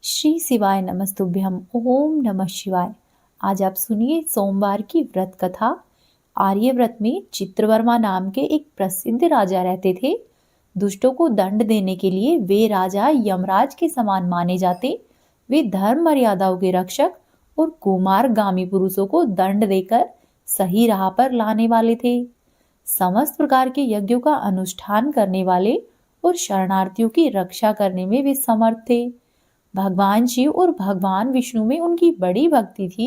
श्री शिवाय नमस्तुभ्यम। ओम नमः शिवाय। आज आप सुनिए सोमवार की व्रत कथा। आर्यव्रत में चित्रवर्मा नाम के एक प्रसिद्ध राजा रहते थे। दुष्टों को दंड देने के लिए वे राजा यमराज के समान माने जाते। वे धर्म मर्यादाओं के रक्षक और कुमारगामी पुरुषों को दंड देकर सही राह पर लाने वाले थे। समस्त प्रकार के यज्ञों का अनुष्ठान करने वाले और शरणार्थियों की रक्षा करने में वे समर्थ थे। भगवान शिव और भगवान विष्णु में उनकी बड़ी भक्ति थी।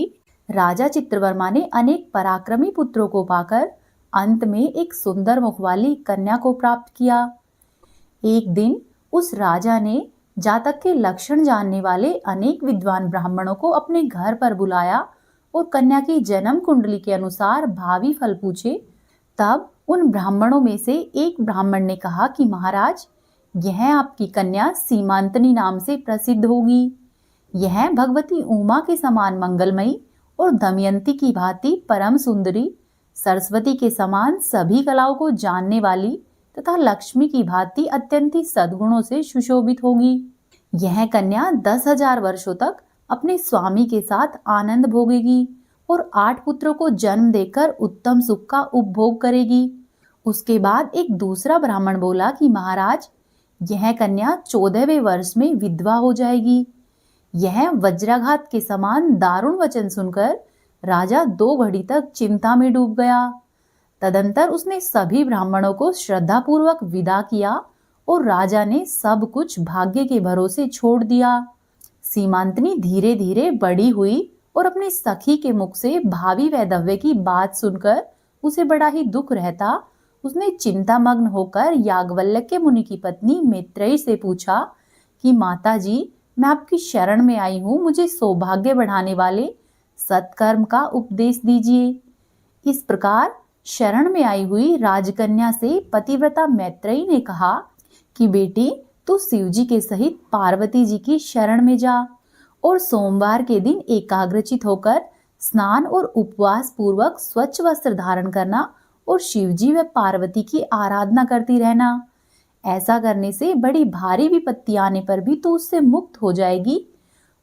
राजा चित्रवर्मा ने अनेक पराक्रमी पुत्रों को पाकर अंत में एक सुंदर मुख वाली कन्या को प्राप्त किया। एक दिन उस राजा ने जातक के लक्षण जानने वाले अनेक विद्वान ब्राह्मणों को अपने घर पर बुलाया और कन्या की जन्म कुंडली के अनुसार भावी फल पूछे। तब उन ब्राह्मणों में से एक ब्राह्मण ने कहा कि महाराज, यह आपकी कन्या सीमांतनी नाम से प्रसिद्ध होगी। यह भगवती उमा के समान मंगलमयी और दमयंती की भांति परम सुंदरी, सरस्वती के समान सभी कलाओं को जानने वाली तथा लक्ष्मी की भांति अत्यंत ही सद्गुणों से सुशोभित होगी। यह कन्या 10,000 वर्षों तक अपने स्वामी के साथ आनंद भोगेगी और 8 पुत्रों को जन्म देकर उत्तम सुख का उपभोग करेगी। उसके बाद एक दूसरा ब्राह्मण बोला कि महाराज, यह कन्या 14वें वर्ष में विधवा हो जाएगी। यह वज्राघात के समान दारुण वचन सुनकर राजा 2 घड़ी तक चिंता में डूब गया। तदंतर उसने सभी ब्राह्मणों को श्रद्धापूर्वक विदा किया और राजा ने सब कुछ भाग्य के भरोसे छोड़ दिया। सीमांतनी धीरे धीरे बड़ी हुई और अपनी सखी के मुख से भावी वैधव्य की बात सुनकर उसे बड़ा ही दुख रहता। उसने चिंतामग्न होकर याज्ञवल्क्य मुनि की पत्नी मैत्रेयी से पूछा कि माता जी, मैं आपकी शरण में आई हूँ, मुझे सौभाग्य बढ़ाने वाले सत्कर्म का उपदेश दीजिए। इस प्रकार शरण में आई हुई राजकन्या से पतिव्रता मैत्रेयी ने कहा कि बेटी, तू शिवजी के सहित पार्वती जी की शरण में जा और सोमवार के दिन एकाग्रचित होकर स्नान और उपवास पूर्वक स्वच्छ वस्त्र धारण करना और शिवजी व पार्वती की आराधना करती रहना। ऐसा करने से बड़ी भारी विपत्ति आने पर भी तू उससे मुक्त हो जाएगी।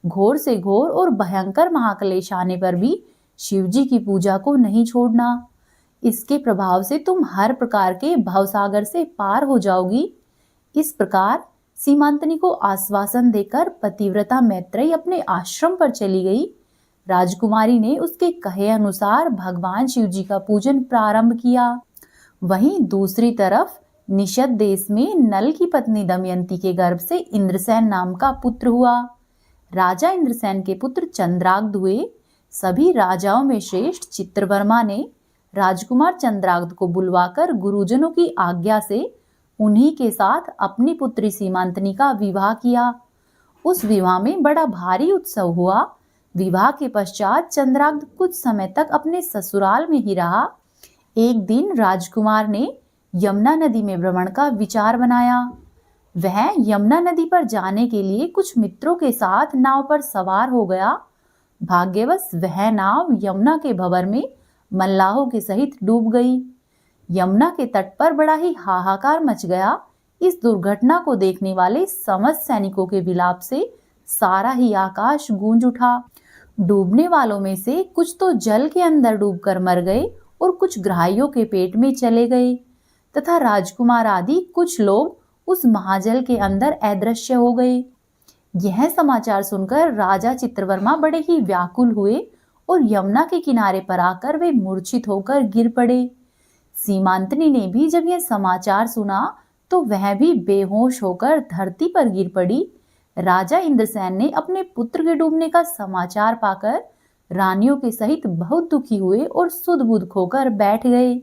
घोर से घोर और भयंकर महाक्लेश आने पर भी शिवजी की पूजा को नहीं छोड़ना। इसके प्रभाव से तुम हर प्रकार के भवसागर से पार हो जाओगी। इस प्रकार सीमांतनी को आश्वासन देकर पतिव्रता मैत्रेयी अपने आश्रम पर चली गई। राजकुमारी ने उसके कहे अनुसार भगवान शिवजी का पूजन प्रारंभ किया। वहीं दूसरी तरफ निषद देश में नल की पत्नी दमयंती के गर्भ से इंद्रसेन नाम का पुत्र हुआ। राजा इंद्रसेन के पुत्र चंद्राग्ध हुए। सभी राजाओं में श्रेष्ठ चित्रवर्मा ने राजकुमार चंद्राग्ध को बुलवाकर गुरुजनों की आज्ञा से उन्हीं के साथ अपनी पुत्री सीमांतनी का विवाह किया। उस विवाह में बड़ा भारी उत्सव हुआ। विवाह के पश्चात चंद्राग्ध कुछ समय तक अपने ससुराल में ही रहा। एक दिन राजकुमार ने यमुना नदी में भ्रमण का विचार बनाया। वह यमुना नदी पर जाने के लिए कुछ मित्रों के साथ नाव पर सवार हो गया। भाग्यवश वह नाव यमुना के भंवर में मल्लाहों के सहित डूब गई। यमुना के तट पर बड़ा ही हाहाकार मच गया। इस दुर्घटना को देखने वाले समस्त सैनिकों के विलाप से सारा ही आकाश गूंज उठा। डूबने वालों में से कुछ तो जल के अंदर डूबकर मर गए और कुछ ग्राहियों के पेट में चले गए तथा राजकुमार आदि कुछ लोग उस महाजल के अंदर अदृश्य हो गए। यह समाचार सुनकर राजा चित्रवर्मा बड़े ही व्याकुल हुए और यमुना के किनारे पर आकर वे मूर्छित होकर गिर पड़े। सीमांतनी ने भी जब यह समाचार सुना तो वह भी बेहोश होकर धरती पर गिर पड़ी। राजा इंद्रसेन ने अपने पुत्र के डूबने का समाचार पाकर रानियों के सहित बहुत दुखी हुए और सुध बुध खोकर बैठ गए।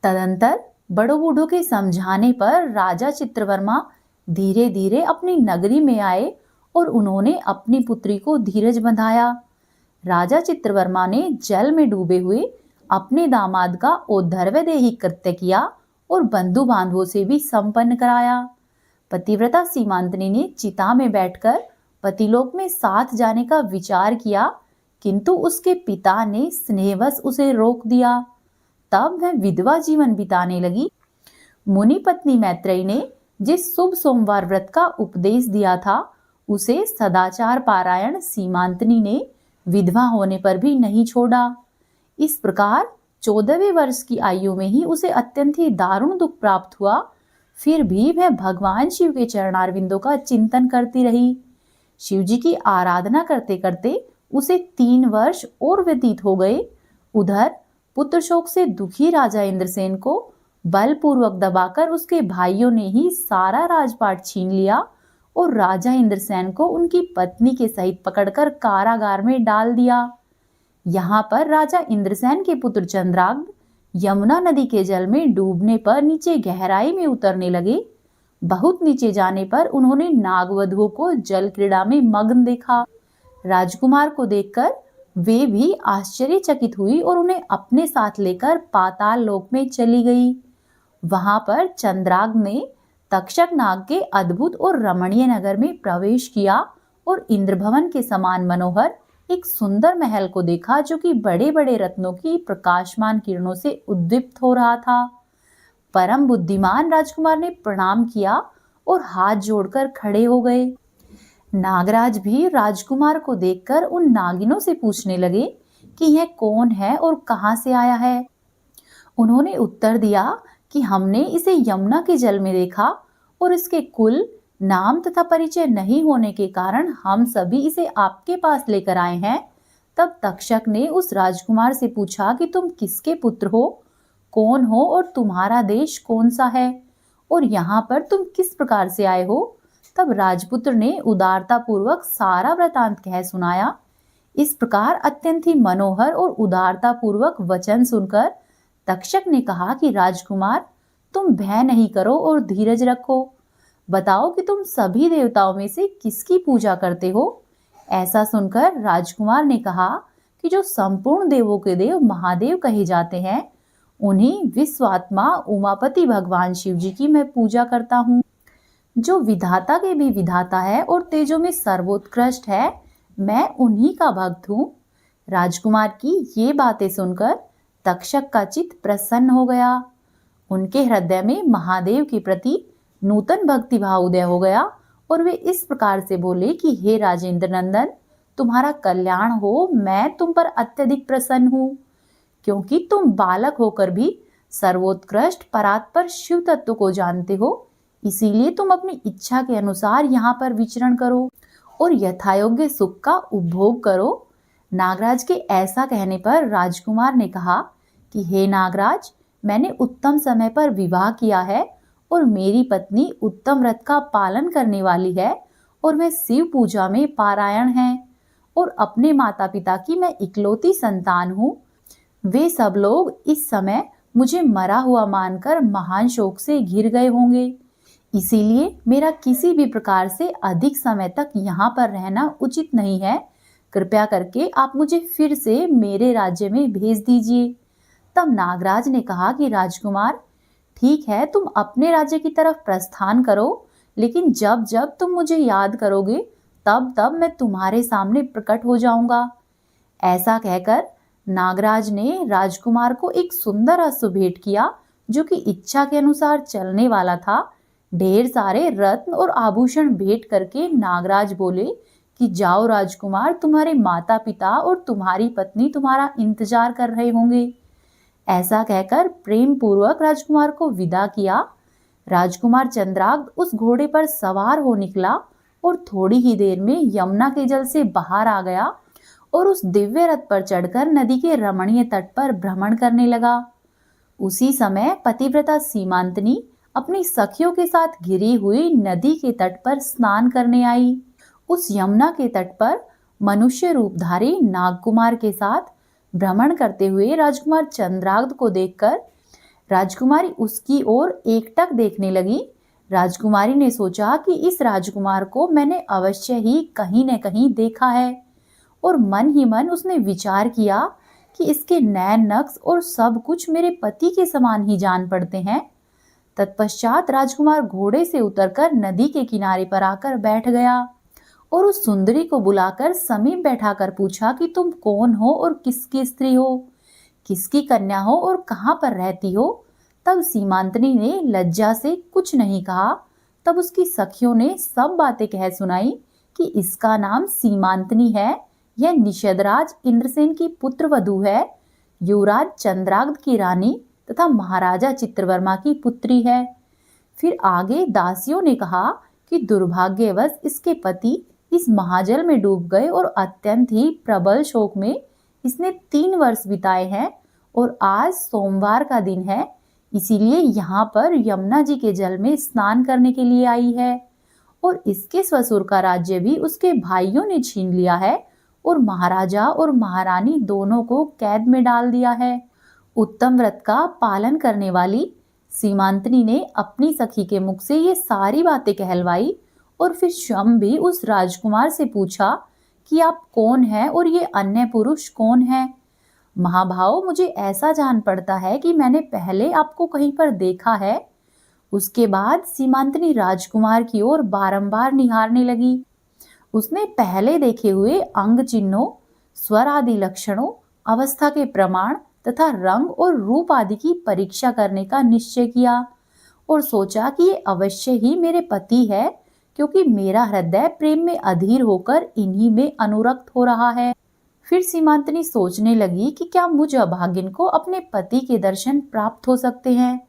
तदंतर बड़ों बूढ़ों के समझाने पर राजा चित्रवर्मा धीरे धीरे अपनी नगरी में आए और उन्होंने अपनी पुत्री को धीरज बंधाया। राजा चित्रवर्मा ने जल में डूबे हुए अपने दामाद का औद्धर्वदेही कृत्य किया और बंधु बांधवों से भी संपन्न कराया। पतिव्रता सीमांतनी ने चिता में बैठकर पतिलोक में साथ जाने का विचार किया, किंतु उसके पिता ने स्नेहवश उसे रोक दिया। तब वह विधवा जीवन बिताने लगी। मुनि पत्नी मैत्रेयी ने जिस शुभ सोमवार व्रत का उपदेश दिया था उसे सदाचार पारायण सीमांतनी ने विधवा होने पर भी नहीं छोड़ा। इस प्रकार 14वें वर्ष की आयु में ही उसे अत्यंत ही दारुण दुख प्राप्त हुआ। फिर भी वह भगवान शिव के चरणारविंदों का चिंतन करती रही। शिव जी की आराधना करते करते उसे 3 वर्ष और व्यतीत हो गए। उधर पुत्र शोक से दुखी राजा इंद्रसेन को बलपूर्वक दबाकर उसके भाइयों ने ही सारा राजपाट छीन लिया और राजा इंद्रसेन को उनकी पत्नी के सहित पकड़कर कारागार में डाल दिया। यहाँ पर राजा इंद्रसेन के पुत्र चंद्राग्नि यमुना नदी के जल में डूबने पर नीचे गहराई में उतरने लगे। बहुत नीचे जाने पर उन्होंने नागवधुओं को जल क्रीड़ा में मग्न देखा। राजकुमार को देखकर वे भी आश्चर्यचकित हुई और उन्हें अपने साथ लेकर पाताल लोक में चली गई। वहां पर चंद्राग्नि ने तक्षक नाग के अद्भुत और रमणीय नगर में प्रवेश किया और इंद्रभवन के समान मनोहर एक सुंदर महल को देखा, जो कि बड़े बड़े रत्नों की प्रकाशमान किरणों से उद्दीप्त हो रहा था। परम बुद्धिमान राजकुमार ने प्रणाम किया और हाथ जोड़कर खड़े हो गए। नागराज भी राजकुमार को देखकर उन नागिनों से पूछने लगे कि यह कौन है और कहां से आया है। उन्होंने उत्तर दिया कि हमने इसे यमुना के जल में देखा और इसके कुल, नाम तथा परिचय नहीं होने के कारण हम सभी इसे आपके पास लेकर आए हैं। तब तक्षक ने उस राजकुमार से पूछा कि तुम किसके पुत्र हो, कौन हो और तुम्हारा देश कौन सा है और यहाँ पर तुम किस प्रकार से आए हो। तब राजपुत्र ने उदारता पूर्वक सारा वृतांत कह सुनाया। इस प्रकार अत्यंत ही मनोहर और उदारता पूर्वक वचन सुनकर तक्षक ने कहा कि राजकुमार, तुम भय नहीं करो और धीरज रखो। बताओ कि तुम सभी देवताओं में से किसकी पूजा करते हो। ऐसा सुनकर राजकुमार ने कहा कि जो संपूर्ण देवों के देव महादेव कहे जाते हैं, उन्हीं विश्वात्मा उमापति भगवान शिव जी की मैं पूजा करता हूँ, जो विधाता के भी विधाता है और तेजों में सर्वोत्कृष्ट है। मैं उन्हीं का भक्त हूँ। राजकुमार की ये बातें सुनकर तक्षक का चित्त प्रसन्न हो गया। उनके हृदय में महादेव के प्रति नूतन भक्ति भाव उदय हो गया और वे इस प्रकार से बोले कि हे राजेंद्र नंदन, तुम्हारा कल्याण हो। मैं तुम पर अत्यधिक प्रसन्न हूँ, क्योंकि तुम बालक होकर भी सर्वोत्कृष्ट परात्पर शिव तत्व को जानते हो। इसीलिए तुम अपनी इच्छा के अनुसार यहाँ पर विचरण करो और यथायोग्य सुख का उपभोग करो। नागराज के ऐसा कहने पर राजकुमार ने कहा कि हे नागराज, मैंने उत्तम समय पर विवाह किया है और मेरी पत्नी उत्तम व्रत का पालन करने वाली है और वह शिव पूजा में पारायण है और अपने माता पिता की मैं इकलौती संतान हूँ। वे सब लोग इस समय मुझे मरा हुआ मानकर महान शोक से घिर गए होंगे। इसीलिए मेरा किसी भी प्रकार से अधिक समय तक यहाँ पर रहना उचित नहीं है। कृपया करके आप मुझे फिर से मेरे राज्य में भेज दीजिए। तब नागराज ने कहा कि राजकुमार, ठीक है, तुम अपने राज्य की तरफ प्रस्थान करो, लेकिन जब जब तुम मुझे याद करोगे तब तब मैं तुम्हारे सामने प्रकट हो जाऊंगा। ऐसा कहकर नागराज ने राजकुमार को एक सुंदर अश्व भेंट किया, जो कि इच्छा के अनुसार चलने वाला था। ढेर सारे रत्न और आभूषण भेंट करके नागराज बोले कि जाओ राजकुमार, तुम्हारे माता पिता और तुम्हारी पत्नी तुम्हारा इंतजार कर रहे होंगे। ऐसा कहकर प्रेम पूर्वक राजकुमार को विदा किया। राजकुमार चंद्राग्नि उस घोड़े पर सवार हो निकला और थोड़ी ही देर में यमुना के जल से बाहर आ गया और उस दिव्य रथ पर चढ़कर नदी के रमणीय तट पर भ्रमण करने लगा। उसी समय पतिव्रता सीमांतनी अपनी सखियों के साथ घिरी हुई नदी के तट पर स्नान करने आई। उस यमुना के तट पर मनुष्य रूपधारी नागकुमार के साथ भ्रमण करते हुए राजकुमार चंद्राग्नि को देखकर राजकुमारी उसकी ओर एकटक देखने लगी। राजकुमारी ने सोचा कि इस राजकुमार को मैंने अवश्य ही कहीं न कहीं देखा है और मन ही मन उसने विचार किया कि इसके नैन नक्श और सब कुछ मेरे पति के समान ही जान पड़ते हैं। तत्पश्चात राजकुमार घोड़े से उतरकर नदी के किनारे पर आकर बैठ गया और उस सुंदरी को बुलाकर समीप बैठाकर पूछा कि तुम कौन हो और किसकी स्त्री हो, किसकी कन्या हो और कहाँ पर रहती हो। तब सीमांतनी ने लज्जा से कुछ नहीं कहा। तब उसकी सखियों ने सब बातें कह सुनाई कि इसका नाम सीमांतनी है। यह निषदराज इंद्रसेन की पुत्र वधू है, युवराज चंद्राग्ध की रानी तथा महाराजा चित्रवर्मा की पुत्री है। फिर आगे दासियों ने कहा कि दुर्भाग्यवश इसके पति इस महाजल में डूब गए और अत्यंत ही प्रबल शोक में इसने 3 वर्ष बिताए हैं और आज सोमवार का दिन है, इसीलिए यहाँ पर यमुना जी के जल में स्नान करने के लिए आई है। और इसके ससुर का राज्य भी उसके भाइयों ने छीन लिया है और महाराजा और महारानी दोनों को कैद में डाल दिया है। उत्तम व्रत का पालन करने वाली सीमांतनी ने अपनी सखी के मुख से ये सारी बातें कहलवाई और फिर स्वयं भी उस राजकुमार से पूछा कि आप कौन हैं और ये अन्य पुरुष कौन है। महाभाव, मुझे ऐसा जान पड़ता है कि मैंने पहले आपको कहीं पर देखा है। उसके बाद सीमांतनी राजकुमार की ओर बारंबार निहारने लगी। उसने पहले देखे हुए अंग चिन्हों, स्वर आदि लक्षणों, अवस्था के प्रमाण तथा रंग और रूप आदि की परीक्षा करने का निश्चय किया और सोचा कि ये अवश्य ही मेरे पति है, क्योंकि मेरा हृदय प्रेम में अधीर होकर इन्हीं में अनुरक्त हो रहा है। फिर सीमांतनी सोचने लगी कि क्या मुझ अभागिन को अपने पति के दर्शन प्राप्त हो सकते हैं।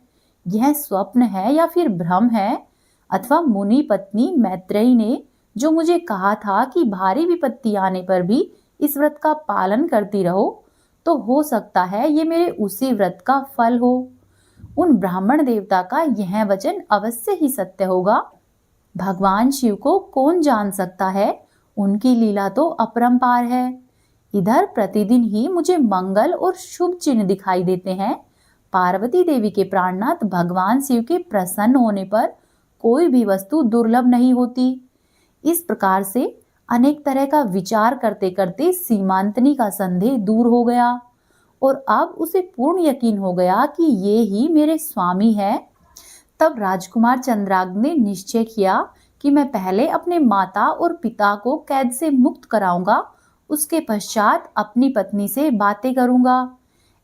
यह स्वप्न है या फिर भ्रम है, अथवा मुनि पत्नी मैत्रेयी ने जो मुझे कहा था कि भारी विपत्ति आने पर भी इस व्रत का पालन करती रहो, तो हो सकता है ये मेरे उसी व्रत का फल हो। उन ब्राह्मण देवता का यह वचन अवश्य ही सत्य होगा। भगवान शिव को कौन जान सकता है, उनकी लीला तो अपरंपार है। इधर प्रतिदिन ही मुझे मंगल और शुभ चिन्ह दिखाई देते हैं। पार्वती देवी के प्राणनाथ भगवान शिव के प्रसन्न होने पर कोई भी वस्तु दुर्लभ नहीं होती। इस प्रकार से अनेक तरह का विचार करते करते सीमांतनी का संदेह दूर हो गया और अब उसे पूर्ण यकीन हो गया कि ये ही मेरे स्वामी है। तब राजकुमार चंद्राग्ध ने निश्चय किया कि मैं पहले अपने माता और पिता को कैद से मुक्त कराऊंगा, उसके पश्चात अपनी पत्नी से बातें करूंगा।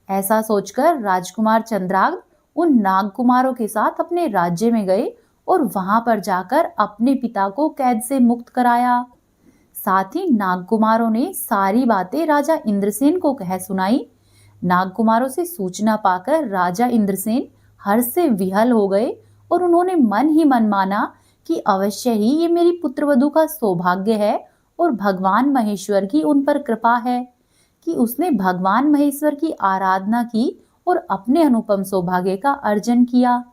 ऐसा सोचकर राजकुमार चंद्राग्ध उन नागकुमारों के साथ अपने राज्य में गए और वहां पर जाकर अपने पिता को कैद से मुक्त कराया। साथ ही नागकुमारों ने सारी बातें राजा इंद्रसेन को कह सुनाई। नागकुमारों से सूचना पाकर राजा इंद्रसेन हर्ष से विहल हो गए और उन्होंने मन ही मन माना कि अवश्य ही ये मेरी पुत्रवधू का सौभाग्य है और भगवान महेश्वर की उन पर कृपा है कि उसने भगवान महेश्वर की आराधना की और अपने अनुपम सौभाग्य का अर्जन किया।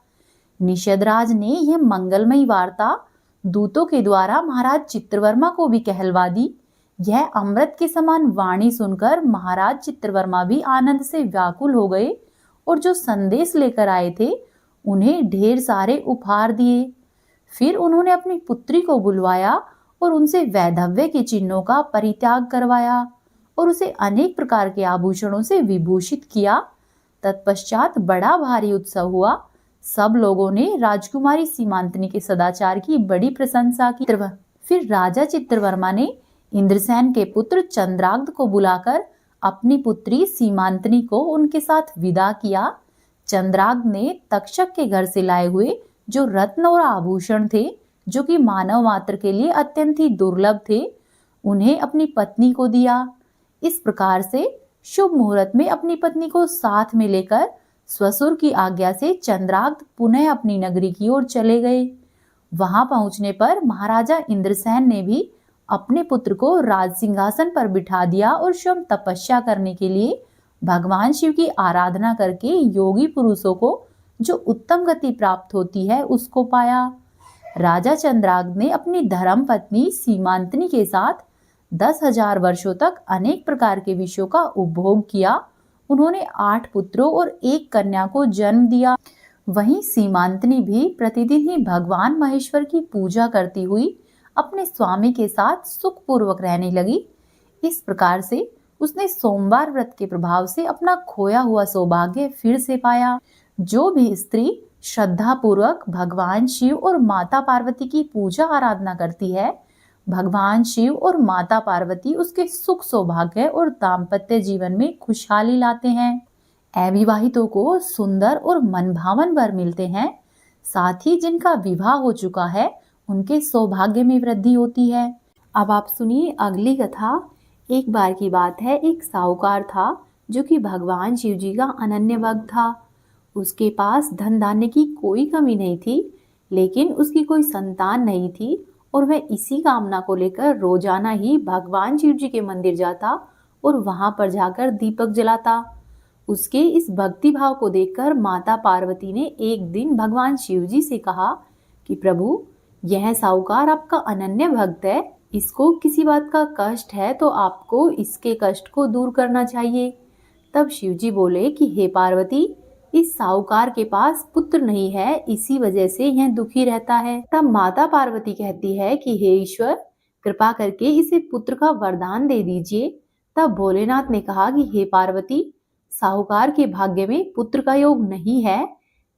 निषदराज ने यह मंगलमयी वार्ता दूतों के द्वारा महाराज चित्रवर्मा को भी कहलवा दी। यह अमृत के समान वाणी सुनकर महाराज चित्रवर्मा भी आनंद से व्याकुल हो गए और जो संदेश लेकर आए थे उन्हें ढेर सारे उपहार दिए। फिर उन्होंने अपनी पुत्री को बुलवाया और उनसे वैधव्य के चिन्हों का परित्याग करवाया और उसे अनेक प्रकार के आभूषणों से विभूषित किया। तत्पश्चात बड़ा भारी उत्सव हुआ। सब लोगों ने राजकुमारी सीमांतनी के सदाचार की बड़ी प्रशंसा की। फिर राजा चित्रवर्मा ने इंद्रसेन के पुत्र चंद्राग्ध को बुलाकर अपनी पुत्री सीमांतनी को उनके साथ विदा किया। चंद्राग्ध ने तक्षक के घर से लाए हुए जो रत्न और आभूषण थे, जो कि मानव मात्र के लिए अत्यंत ही दुर्लभ थे, उन्हें अपनी पत्नी को दिया। इस प्रकार से शुभ मुहूर्त में अपनी पत्नी को साथ में लेकर ससुर की आज्ञा से चंद्राग्ध पुनः अपनी नगरी की ओर चले गए। वहां पहुंचने पर महाराजा इंद्रसेन ने भी अपने पुत्र को राज सिंहासन पर बिठा दिया और स्वयं तपस्या करने के लिए भगवान शिव की आराधना करके योगी पुरुषों को जो उत्तम गति प्राप्त होती है उसको पाया। राजा चंद्राग्ध ने अपनी धर्म पत्नी सीमांतनी के साथ 10,000 वर्षों तक अनेक प्रकार के विषयों का उपभोग किया। उन्होंने 8 पुत्रों और 1 कन्या को जन्म दिया। वहीं सीमांतनी भी प्रतिदिन ही भगवान महेश्वर की पूजा करती हुई अपने स्वामी के साथ सुखपूर्वक रहने लगी। इस प्रकार से उसने सोमवार व्रत के प्रभाव से अपना खोया हुआ सौभाग्य फिर से पाया। जो भी स्त्री श्रद्धा पूर्वक भगवान शिव और माता पार्वती की पूजा आराधना करती है, भगवान शिव और माता पार्वती उसके सुख सौभाग्य और दाम्पत्य जीवन में खुशहाली लाते हैं। अविवाहितों को सुंदर और मनभावन वर मिलते हैं। साथ ही जिनका विवाह हो चुका है उनके सौभाग्य में वृद्धि होती है। अब आप सुनिए अगली कथा। एक बार की बात है, एक साहूकार था जो कि भगवान शिव जी का अनन्य भक्त था। उसके पास धन धान्य की कोई कमी नहीं थी, लेकिन उसकी कोई संतान नहीं थी और वह इसी कामना को लेकर रोजाना ही भगवान शिव जी के मंदिर जाता और वहां पर जाकर दीपक जलाता। उसके इस भक्ति भाव को देखकर माता पार्वती ने एक दिन भगवान शिव जी से कहा कि प्रभु, यह साहूकार आपका अनन्य भक्त है, इसको किसी बात का कष्ट है तो आपको इसके कष्ट को दूर करना चाहिए। तब शिव जी बोले कि हे पार्वती, इस साहूकार के पास पुत्र नहीं है, इसी वजह से यह दुखी रहता है। तब माता पार्वती कहती है कि हे ईश्वर, कृपा करके इसे पुत्र का वरदान दे दीजिए। तब भोलेनाथ ने कहा कि हे पार्वती, साहूकार के भाग्य में पुत्र का योग नहीं है।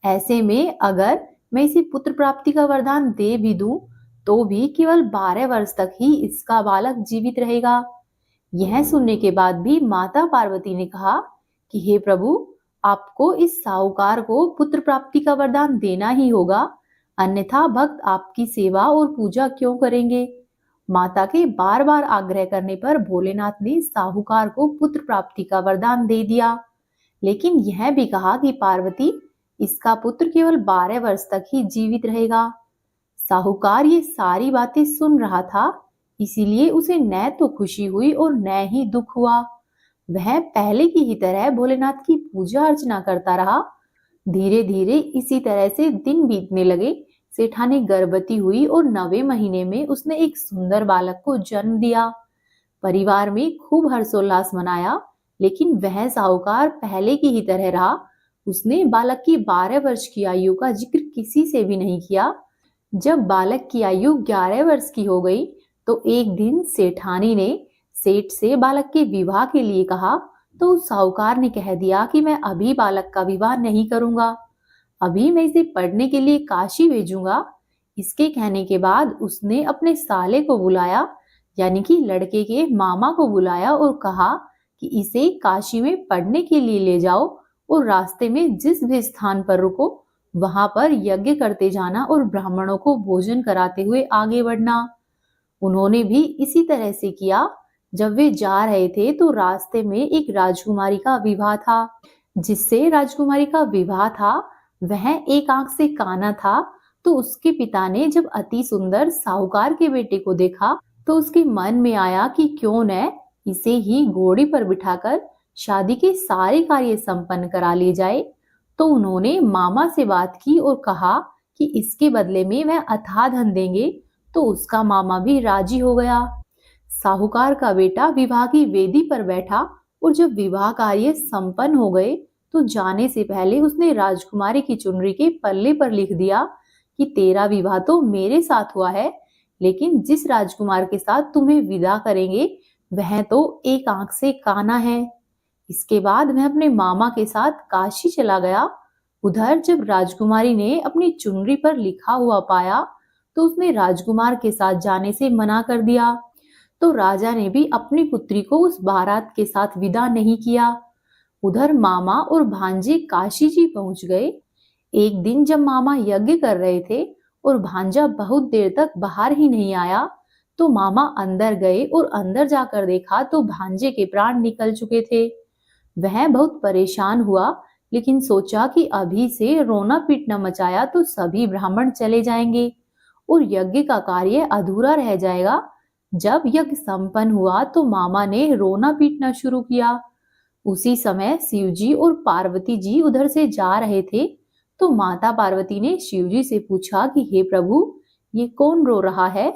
ऐसे में अगर मैं इसे पुत्र प्राप्ति का वरदान दे भी दूं तो भी केवल 12 वर्ष तक ही इसका बालक जीवित रहेगा। यह सुनने के बाद भी माता पार्वती ने कहा कि हे प्रभु, आपको इस साहूकार को पुत्र प्राप्ति का वरदान देना ही होगा, अन्यथा भक्त आपकी सेवा और पूजा क्यों करेंगे। माता के बार बार आग्रह करने पर भोलेनाथ ने साहूकार को पुत्र प्राप्ति का वरदान दे दिया, लेकिन यह भी कहा कि पार्वती, इसका पुत्र केवल 12 वर्ष तक ही जीवित रहेगा। साहूकार ये सारी बातें सुन रहा था, इसीलिए उसे न तो खुशी हुई और न ही दुख हुआ। वह पहले की ही तरह भोलेनाथ की पूजा अर्चना करता रहा। धीरे धीरे इसी तरह से दिन बीतने लगे। सेठानी गर्भवती हुई और 9वें महीने में उसने एक सुंदर बालक को जन्म दिया। परिवार में खूब हर्षोल्लास मनाया, लेकिन वह साहूकार पहले की ही तरह रहा। उसने बालक की 12 वर्ष की आयु का जिक्र किसी से भी नहीं किया। जब बालक की आयु 11 वर्ष की हो गई तो एक दिन सेठानी ने सेठ से बालक के विवाह के लिए कहा, तो साहूकार ने कह दिया कि मैं अभी बालक का विवाह नहीं करूंगा, अभी मैं इसे पढ़ने के लिए काशी भेजूंगा। इसके कहने के बाद उसने अपने साले को बुलाया, यानी कि लड़के के मामा को बुलाया और कहा कि इसे काशी में पढ़ने के लिए ले जाओ और रास्ते में जिस भी स्थान पर रुको वहां पर यज्ञ करते जाना और ब्राह्मणों को भोजन कराते हुए आगे बढ़ना। उन्होंने भी इसी तरह से किया। जब वे जा रहे थे तो रास्ते में एक राजकुमारी का विवाह था। जिससे राजकुमारी का विवाह था वह एक आंख से काना था। तो उसके पिता ने जब अति सुंदर साहूकार के बेटे को देखा तो उसके मन में आया कि क्यों न इसे ही घोड़ी पर बिठाकर शादी के सारे कार्य संपन्न करा लिए जाए। तो उन्होंने मामा से बात की और कहा कि इसके बदले में वह अथाह धन देंगे। तो उसका मामा भी राजी हो गया। साहूकार का बेटा विवाह की वेदी पर बैठा और जब विवाह कार्य संपन्न हो गए तो जाने से पहले उसने राजकुमारी की चुनरी के पल्ले पर लिख दिया कि तेरा विवाह तो मेरे साथ हुआ है, लेकिन जिस राजकुमार के साथ तुम्हें विदा करेंगे वह तो एक आंख से काना है। इसके बाद वह अपने मामा के साथ काशी चला गया। उधर जब राजकुमारी ने अपनी चुनरी पर लिखा हुआ पाया तो उसने राजकुमार के साथ जाने से मना कर दिया। तो राजा ने भी अपनी पुत्री को उस बारात के साथ विदा नहीं किया। उधर मामा और भांजे काशी जी पहुंच गए। एक दिन जब मामा यज्ञ कर रहे थे और भांजा बहुत देर तक बाहर ही नहीं आया तो मामा अंदर गए और अंदर जाकर देखा तो भांजे के प्राण निकल चुके थे। वह बहुत परेशान हुआ, लेकिन सोचा कि अभी से रोना पीटना मचाया तो सभी ब्राह्मण चले जाएंगे और यज्ञ का कार्य अधूरा रह जाएगा। जब यज्ञ संपन्न हुआ तो मामा ने रोना पीटना शुरू किया। उसी समय शिवजी और पार्वती जी उधर से जा रहे थे। तो माता पार्वती ने शिवजी से पूछा कि हे प्रभु, ये कौन रो रहा है।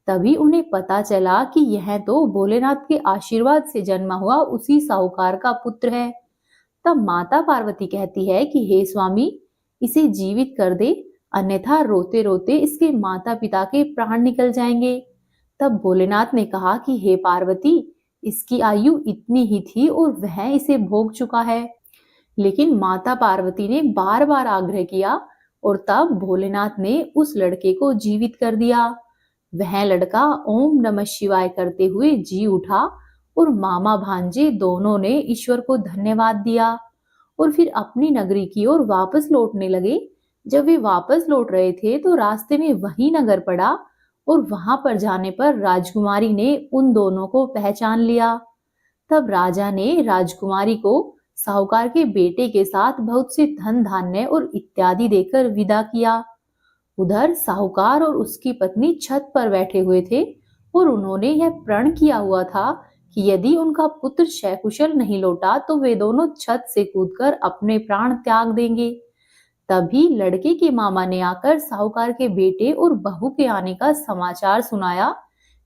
तभी उन्हें पता चला कि यह तो भोलेनाथ के आशीर्वाद से जन्मा हुआ उसी साहूकार का पुत्र है। तब माता पार्वती कहती है कि हे स्वामी, इसे जीवित कर दे, अन्यथा रोते रोते इसके माता पिता के प्राण निकल जाएंगे। तब भोलेनाथ ने कहा कि हे पार्वती, इसकी आयु इतनी ही थी और वह इसे भोग चुका है। लेकिन माता पार्वती ने बार बार आग्रह किया और तब भोलेनाथ ने उस लड़के को जीवित कर दिया। वह लड़का ओम नमः शिवाय करते हुए जी उठा और मामा भांजे दोनों ने ईश्वर को धन्यवाद दिया और फिर अपनी नगरी की ओर वापस लौटने लगे। जब वे वापस लौट रहे थे तो रास्ते में वही नगर पड़ा और वहां पर जाने पर राजकुमारी ने उन दोनों को पहचान लिया। तब राजा ने राजकुमारी को साहूकार के बेटे के साथ बहुत से धन धान्य और इत्यादि देकर विदा किया। उधर साहूकार और उसकी पत्नी छत पर बैठे हुए थे और उन्होंने यह प्रण किया हुआ था कि यदि उनका पुत्र सकुशल नहीं लौटा तो वे दोनों छत से कूदकर अपने प्राण त्याग देंगे। तभी लड़के के मामा ने आकर साहूकार के बेटे और बहू के आने का समाचार सुनाया,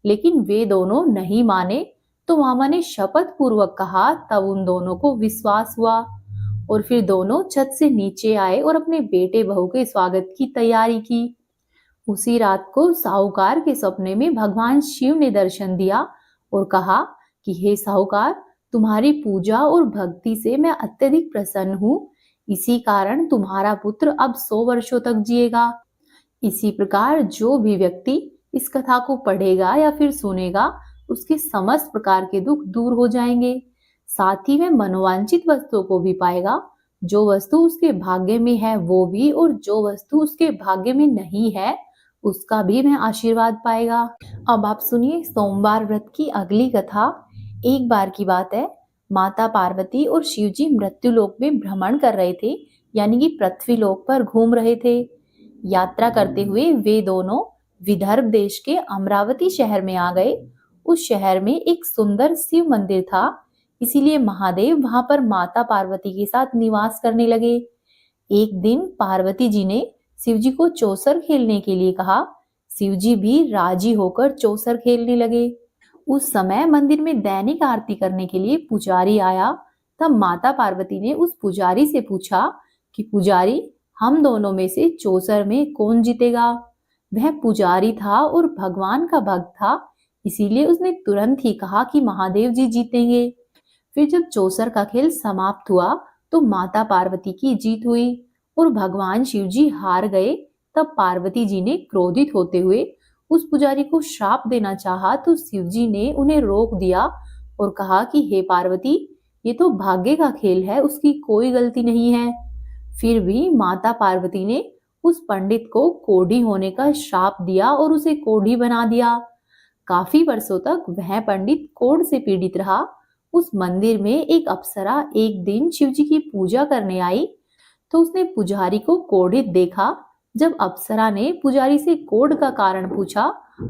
लेकिन वे दोनों नहीं माने। तो मामा ने शपथ पूर्वक कहा, तब उन दोनों को विश्वास हुआ और फिर दोनों छत से नीचे आए और अपने बेटे बहू के स्वागत की तैयारी की। उसी रात को साहूकार के सपने में भगवान शिव ने दर्शन दिया और कहा कि हे साहूकार, तुम्हारी पूजा और भक्ति से मैं अत्यधिक प्रसन्न हूँ। इसी कारण तुम्हारा पुत्र अब 100 वर्षों तक जिएगा। इसी प्रकार जो भी व्यक्ति इस कथा को पढ़ेगा या फिर सुनेगा, उसके समस्त प्रकार के दुख दूर हो जाएंगे। साथ ही वह मनोवांछित वस्तुओं को भी पाएगा। जो वस्तु उसके भाग्य में है वो भी, और जो वस्तु उसके भाग्य में नहीं है उसका भी वह आशीर्वाद पाएगा। अब आप सुनिए सोमवार व्रत की अगली कथा। एक बार की बात है, माता पार्वती और शिव जी मृत्युलोक में भ्रमण कर रहे थे, यानी कि पृथ्वी लोक पर घूम रहे थे। यात्रा करते हुए वे दोनों विदर्भ देश के अमरावती शहर में आ गए। उस शहर में एक सुंदर शिव मंदिर था, इसीलिए महादेव वहां पर माता पार्वती के साथ निवास करने लगे। एक दिन पार्वती जी ने शिव जी को चौसर खेलने के लिए कहा। शिव जी भी राजी होकर चौसर खेलने लगे। उस समय मंदिर में दैनिक आरती करने के लिए पुजारी आया। तब माता पार्वती ने उस पुजारी से पूछा कि पुजारी, हम दोनों में से चौसर में कौन जीतेगा? वह पुजारी था और भगवान का भक्त था, इसीलिए उसने तुरंत ही कहा कि महादेव जी जीतेंगे। फिर जब चौसर का खेल समाप्त हुआ तो माता पार्वती की जीत हुई और भगवान शिव जी हार गए। तब पार्वती जी ने क्रोधित होते हुए उस पुजारी को श्राप देना चाहा, तो शिव जी ने उन्हें रोक दिया और कहा कि हे पार्वती, ये तो भाग्य का खेल है, उसकी कोई गलती नहीं है। फिर भी माता पार्वती ने उस पंडित को कोढ़ी होने का श्राप दिया और उसे कोढ़ी बना दिया। काफी वर्षों तक वह पंडित कोढ़ से पीड़ित रहा। उस मंदिर में एक अप्सरा एक दिन शिव जी की पूजा करने आई, तो उसने पुजारी को कोढ़ित देखा। जब अप्सरा ने पुजारी से कोढ़ का कारण पूछा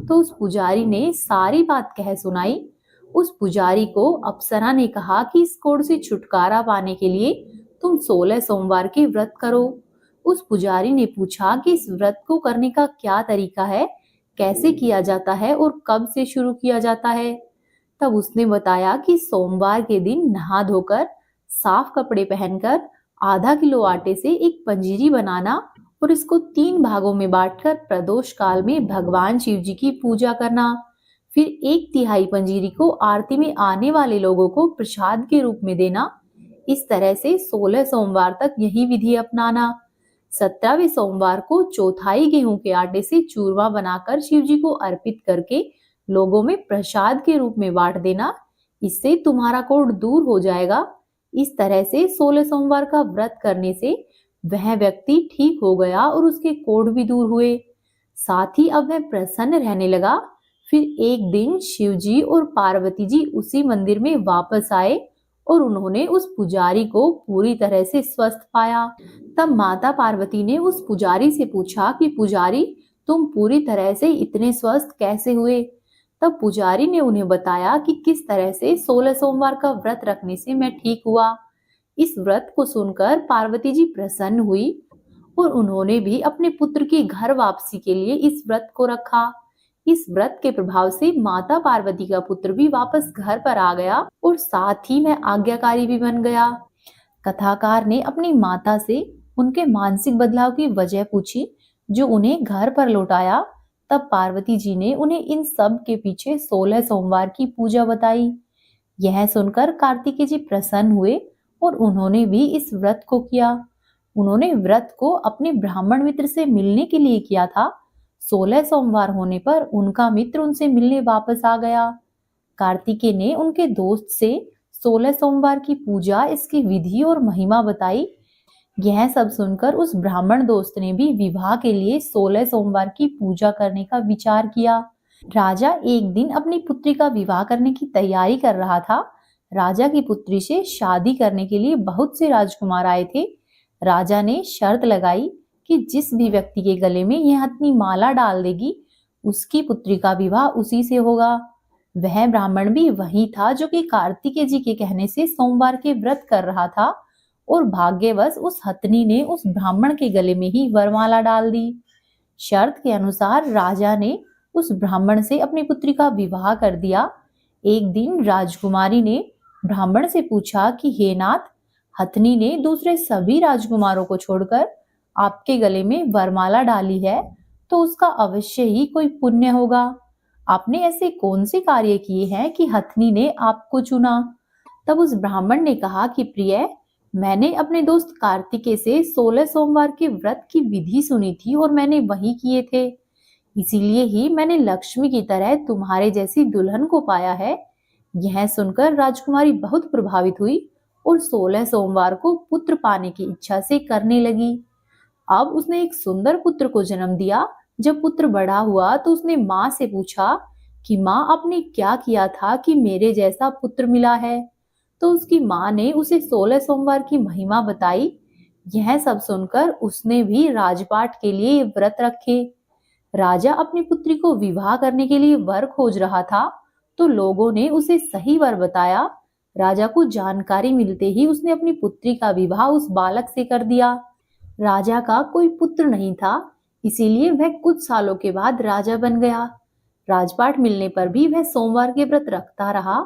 तो उस पुजारी ने सारी बात कह सुनाई। उस पुजारी को अप्सरा ने कहा कि इस कोढ़ से छुटकारा पाने के लिए तुम 16 सोमवार के व्रत करो। उस पुजारी ने पूछा कि इस व्रत को करने का क्या तरीका है, कैसे किया जाता है और कब से शुरू किया जाता है। तब उसने बताया कि सोमवार के दिन नहा धोकर साफ कपड़े पहनकर आधा किलो आटे से एक पंजीरी बनाना और इसको 3 भागों में बांटकर प्रदोष काल में भगवान शिव जी की पूजा करना। फिर 1/3 पंजीरी को आरती में आने वाले लोगों को प्रसाद के रूप में देना। इस तरह से 16 सोमवार तक यही विधि अपनाना। 17वें सोमवार को चौथाई गेहूं के आटे से चूरमा बनाकर शिव जी को अर्पित करके लोगों में प्रसाद के रूप में बांट देना। इससे तुम्हारा कोढ़ दूर हो जाएगा। इस तरह से 16 सोमवार का व्रत करने से वह व्यक्ति ठीक हो गया और उसके कोढ़ भी दूर हुए। साथ ही अब वह प्रसन्न रहने लगा। फिर एक दिन शिव जी और पार्वती जी उसी मंदिर में वापस आए और उन्होंने उस पुजारी को पूरी तरह से स्वस्थ पाया। तब माता पार्वती ने उस पुजारी से पूछा कि पुजारी, तुम पूरी तरह से इतने स्वस्थ कैसे हुए? तब पुजारी ने उन्हें बताया कि किस तरह से 16 सोमवार का व्रत रखने से मैं ठीक हुआ। इस व्रत को सुनकर पार्वती जी प्रसन्न हुई और उन्होंने भी अपने पुत्र की घर वापसी के लिए इस व्रत को रखा। इस व्रत के प्रभाव से माता पार्वती का पुत्र भी वापस घर पर आ गया और साथ ही में आज्ञाकारी भी बन गया। कथाकार ने अपनी माता से उनके मानसिक बदलाव की वजह पूछी जो उन्हें घर पर लौटाया। तब पार्वती जी ने उन्हें इन सब के पीछे 16 सोमवार की पूजा बताई। यह सुनकर कार्तिकेय जी प्रसन्न हुए और उन्होंने भी इस व्रत को किया। उन्होंने व्रत को अपने ब्राह्मण मित्र से मिलने के लिए किया था। 16 सोमवार होने पर उनका मित्र उनसे मिलने वापस आ गया। कार्तिकेय ने उनके दोस्त से 16 सोमवार की पूजा, इसकी विधि और महिमा बताई। यह सब सुनकर उस ब्राह्मण दोस्त ने भी विवाह के लिए 16 सोमवार की पूजा करने का विचार किया। राजा एक दिन अपनी पुत्री का विवाह करने की तैयारी कर रहा था। राजा की पुत्री से शादी करने के लिए बहुत से राजकुमार आए थे। राजा ने शर्त लगाई कि जिस भी व्यक्ति के गले में यह हथनी माला डाल देगी, उसकी पुत्री का विवाह उसी से होगा। वह ब्राह्मण भी वही था जो कि कार्तिकेय जी के कहने से सोमवार के व्रत कर रहा था, और भाग्यवश उस हथनी ने उस ब्राह्मण के गले में ही वरमाला डाल दी। शर्त के अनुसार राजा ने उस ब्राह्मण से अपनी पुत्री का विवाह कर दिया। एक दिन राजकुमारी ने ब्राह्मण से पूछा कि हे नाथ, हथनी ने दूसरे सभी राजकुमारों को छोड़कर आपके गले में वरमाला डाली है, तो उसका अवश्य ही कोई पुण्य होगा। आपने ऐसे कौन से कार्य किए हैं कि हथनी ने आपको चुना? तब उस ब्राह्मण ने कहा कि प्रिय, मैंने अपने दोस्त कार्तिकेय से 16 सोमवार के व्रत की विधि सुनी थी और मैंने वही किए थे। इसीलिए ही मैंने लक्ष्मी की तरह तुम्हारे जैसी दुल्हन को पाया है। यह सुनकर राजकुमारी बहुत प्रभावित हुई और 16 सोमवार को पुत्र पाने की इच्छा से करने लगी। अब उसने एक सुंदर पुत्र को जन्म दिया। जब पुत्र बड़ा हुआ तो उसने माँ से पूछा कि माँ, आपने क्या किया था कि मेरे जैसा पुत्र मिला है? तो उसकी माँ ने उसे 16 सोमवार की महिमा बताई। यह सब सुनकर उसने भी राजपाट के लिए व्रत रखे। राजा अपनी पुत्री को विवाह करने के लिए वर खोज रहा था, तो लोगों ने उसे सही वर बताया। राजा को जानकारी मिलते ही उसने अपनी पुत्री का विवाह उस बालक से कर दिया। राजा का कोई पुत्र नहीं था, इसीलिए वह कुछ सालों के बाद राजा बन गया। राजपाट मिलने पर भी वह सोमवार के व्रत रखता रहा।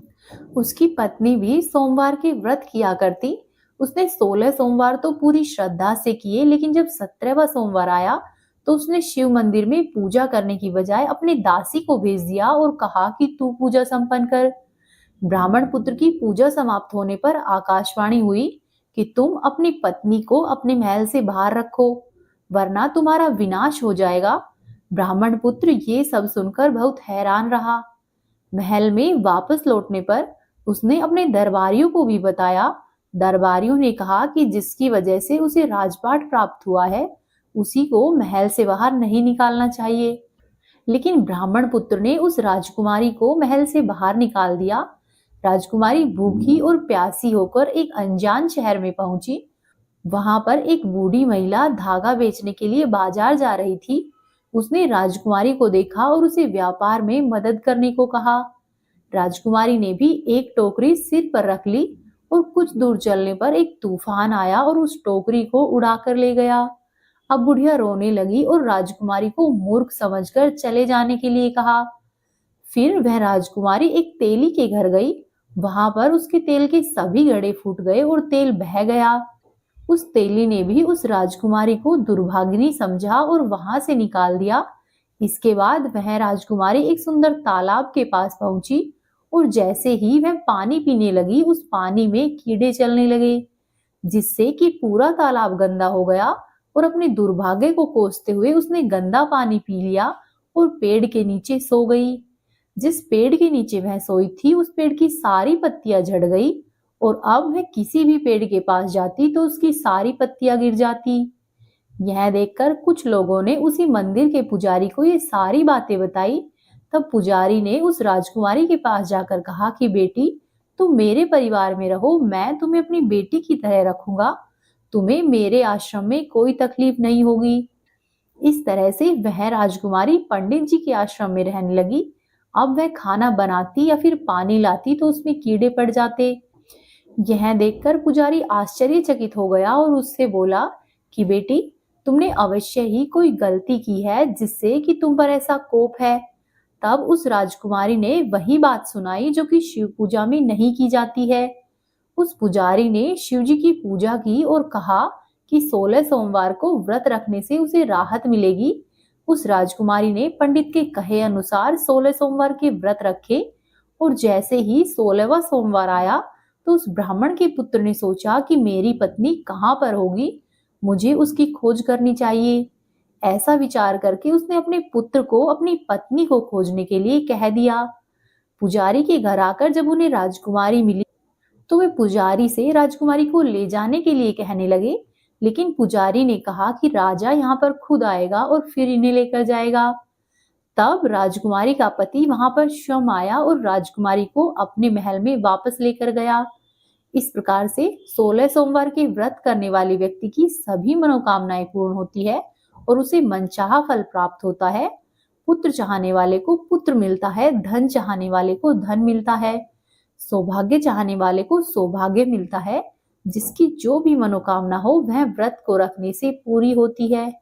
उसकी पत्नी भी सोमवार के व्रत किया करती। उसने 16 सोमवार तो पूरी श्रद्धा से किए, लेकिन जब 17वां सोमवार आया तो उसने शिव मंदिर में पूजा करने की बजाय अपने दासी को भेज दिया और कहा कि तू पूजा संपन्न कर। ब्राह्मण पुत्र की पूजा समाप्त होने पर आकाशवाणी हुई कि तुम अपनी पत्नी को अपने महल से बाहर रखो, वरना तुम्हारा विनाश हो जाएगा। ब्राह्मण पुत्र ये सब सुनकर बहुत हैरान रहा। महल में वापस लौटने पर उसने अपने दरबारियों को भी बताया। दरबारियों ने कहा कि जिसकी वजह से उसे राजपाट प्राप्त हुआ है, उसी को महल से बाहर नहीं निकालना चाहिए। लेकिन ब्राह्मण पुत्र ने उस राजकुमारी को महल से बाहर निकाल दिया। राजकुमारी भूखी और प्यासी होकर एक अनजान शहर में पहुंची। वहां पर एक बूढ़ी महिला धागा बेचने के लिए बाजार जा रही थी। उसने राजकुमारी को देखा और उसे व्यापार में मदद करने को कहा। राजकुमारी ने भी एक टोकरी सिर पर रख ली और कुछ दूर चलने पर एक तूफान आया और उस टोकरी को उड़ाकर ले गया। अब बुढ़िया रोने लगी और राजकुमारी को मूर्ख समझकर चले जाने के लिए कहा। फिर वह राजकुमारी एक तेली के घर गई। वहां पर उसके तेल के सभी घड़े फूट गए और तेल बह गया। उस तेली ने भी उस राजकुमारी को दुर्भागिनी समझा और वहां से निकाल दिया। इसके बाद वह राजकुमारी एक सुंदर तालाब के पास पहुंची और जैसे ही वह पानी पीने लगी, उस पानी में कीड़े चलने लगे, जिससे कि पूरा तालाब गंदा हो गया। और अपने दुर्भाग्य को कोसते हुए उसने गंदा पानी पी लिया और पेड़ के नीचे सो गई। जिस पेड़ के नीचे वह सोई थी, उस पेड़ की सारी पत्तियां झड़ गई और अब वह किसी भी पेड़ के पास जाती तो उसकी सारी पत्तियां गिर जाती। यह देखकर कुछ लोगों ने उसी मंदिर के पुजारी को ये सारी बातें बताई। तब पुजारी ने उस राजकुमारी के पास जाकर कहा कि बेटी, तुम मेरे परिवार में रहो, मैं तुम्हें अपनी बेटी की तरह रखूंगा। तुम्हें मेरे आश्रम में कोई तकलीफ नहीं होगी। इस तरह से वह राजकुमारी पंडित जी के आश्रम में रहने लगी। अब वह खाना बनाती या फिर पानी लाती तो उसमें कीड़े पड़ जाते। यह देखकर पुजारी आश्चर्यचकित हो गया और उससे बोला कि बेटी, तुमने अवश्य ही कोई गलती की है जिससे कि तुम पर ऐसा कोप है। तब उस राजकुमारी ने वही बात सुनाई जो कि शिव पूजा में नहीं की जाती है। उस पुजारी ने शिव जी की पूजा की और कहा कि 16 सोमवार को व्रत रखने से उसे राहत मिलेगी। उस राजकुमारी ने पंडित के कहे अनुसार 16 सोमवार के व्रत रखे और जैसे ही 16वां सोमवार आया तो उस ब्राह्मण के पुत्र ने सोचा कि मेरी पत्नी कहाँ पर होगी, मुझे उसकी खोज करनी चाहिए। ऐसा विचार करके उसने अपने पुत्र को अपनी पत्नी को खोजने के लिए कह दिया। पुजारी के घर आकर जब उन्हें राजकुमारी मिली तो वे पुजारी से राजकुमारी को ले जाने के लिए कहने लगे। लेकिन पुजारी ने कहा कि राजा यहाँ पर खुद आएगा और फिर इन्हें लेकर जाएगा। तब राजकुमारी का पति वहां पर स्वयं आया और राजकुमारी को अपने महल में वापस लेकर गया। इस प्रकार से 16 सोमवार के व्रत करने वाले व्यक्ति की सभी मनोकामनाएं पूर्ण होती है और उसे मनचाहा फल प्राप्त होता है। पुत्र चाहने वाले को पुत्र मिलता है, धन चाहने वाले को धन मिलता है, सौभाग्य चाहने वाले को सौभाग्य मिलता है। जिसकी जो भी मनोकामना हो वह व्रत को रखने से पूरी होती है।